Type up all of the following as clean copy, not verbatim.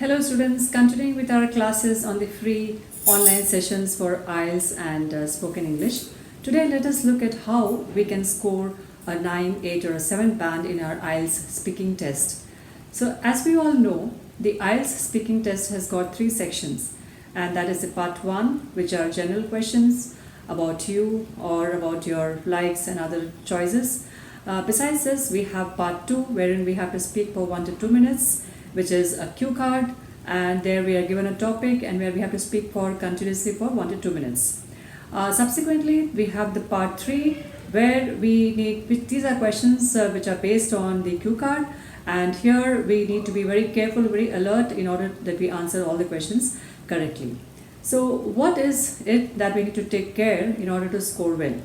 Hello students, continuing with our classes on the free online sessions for IELTS and spoken English. Today let us look at how we can score a 9, 8 or a 7 band in our IELTS speaking test. So as we all know, the IELTS speaking test has got 3 sections, and that is the part 1, which are general questions about you or about your likes and other choices. Besides this, we have part 2, wherein we have to speak for 1 to 2 minutes, which is a cue card, and there we are given a topic and where we have to speak for continuously for 1 to 2 minutes. Subsequently, we have the part 3, where these are questions which are based on the cue card, and here we need to be very careful, very alert in order that we answer all the questions correctly. So what is it that we need to take care in order to score well?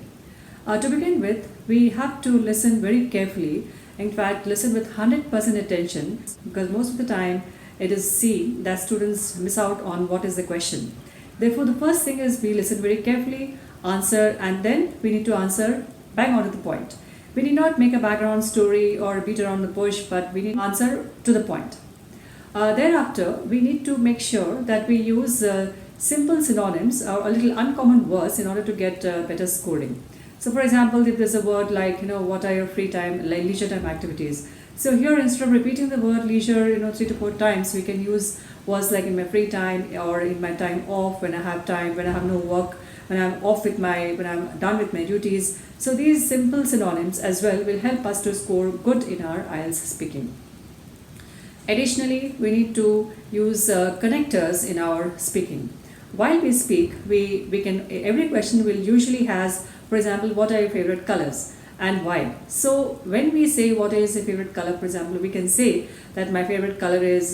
To begin with, we have to listen very carefully. In fact, listen with 100% attention, because most of the time it is seen that students miss out on what is the question. Therefore, the first thing is we listen very carefully, answer, and then we need to answer bang on to the point. We need not make a background story or beat around the bush, but we need to answer to the point. Thereafter, we need to make sure that we use simple synonyms or a little uncommon words in order to get better scoring. So for example, if there's a word like, what are your free time, like leisure time activities. So here, instead of repeating the word leisure, 3 to 4 times, we can use words like in my free time or in my time off, when I have time, when I have no work, when I'm when I'm done with my duties. So these simple synonyms as well will help us to score good in our IELTS speaking. Additionally, we need to use connectors in our speaking. While we speak, every question will usually has, for example, what are your favorite colors and why? So when we say what is your favorite color, for example, we can say that my favorite color is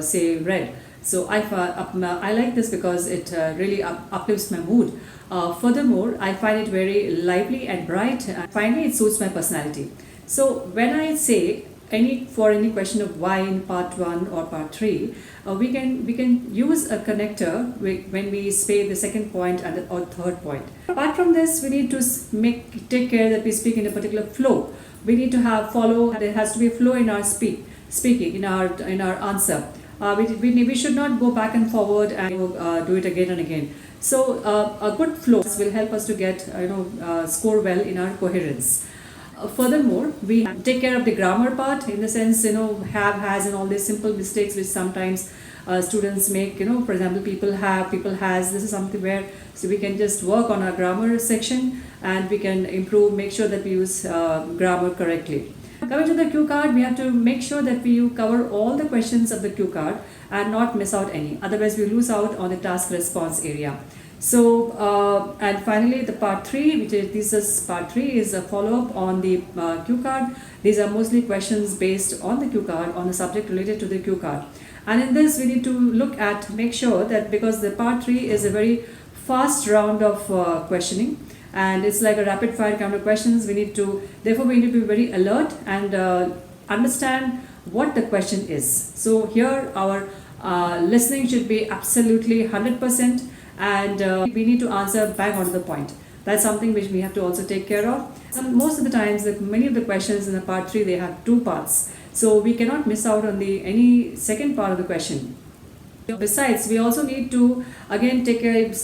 say red. So I like this because it really uplifts my mood. Furthermore, I find it very lively and bright. Finally, it suits my personality. So when I say for any question of why in part 1 or part 3, we can use a connector when we say the second point or third point. Apart from this, we need to take care that we speak in a particular flow. We need to there has to be a flow in our speaking in our answer. We should not go back and forward and do it again and again. So a good flow will help us to get score well in our coherence. Furthermore, we take care of the grammar part, in the sense, have, has, and all these simple mistakes which sometimes students make. For example, people have, people has. This is something where we can just work on our grammar section and we can improve, make sure that we use grammar correctly. Coming to the cue card, we have to make sure that we cover all the questions of the cue card and not miss out any. Otherwise, we lose out on the task response area. So, and finally, the part 3, part 3 is a follow-up on the cue card. These are mostly questions based on the cue card, on the subject related to the cue card. And in this, we need to make sure that, because the part 3 is a very fast round of questioning, and it's like a rapid fire kind of questions, therefore we need to be very alert and understand what the question is. So here, our listening should be absolutely 100%. And we need to answer bang on the point. That's something which we have to also take care of. Most of the times, many of the questions in the part 3, they have 2 parts. So we cannot miss out on any second part of the question. Besides, we also need to again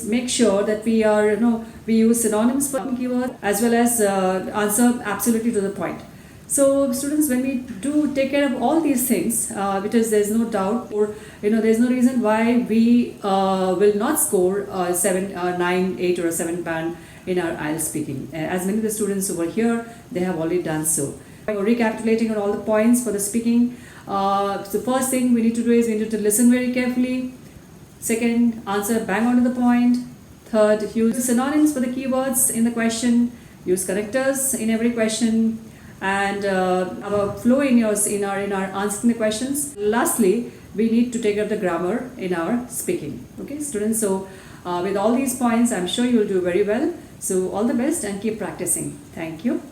make sure that we use synonyms for keywords as well as answer absolutely to the point. So students, when we do take care of all these things, because there's no doubt, or there's no reason why we will not score a 7, 9, 8 or a 7 band in our IELTS speaking. As many of the students over here, they have already done so. Recapitulating on all the points for the speaking, the first thing we need to do is we need to listen very carefully. Second, answer bang on to the point. Third, use synonyms for the keywords in the question. Use connectors in every question. And have a flow in our answering the questions. Lastly, we need to take care of the grammar in our speaking. Okay, students. So with all these points, I'm sure you will do very well. So all the best and keep practicing. Thank you.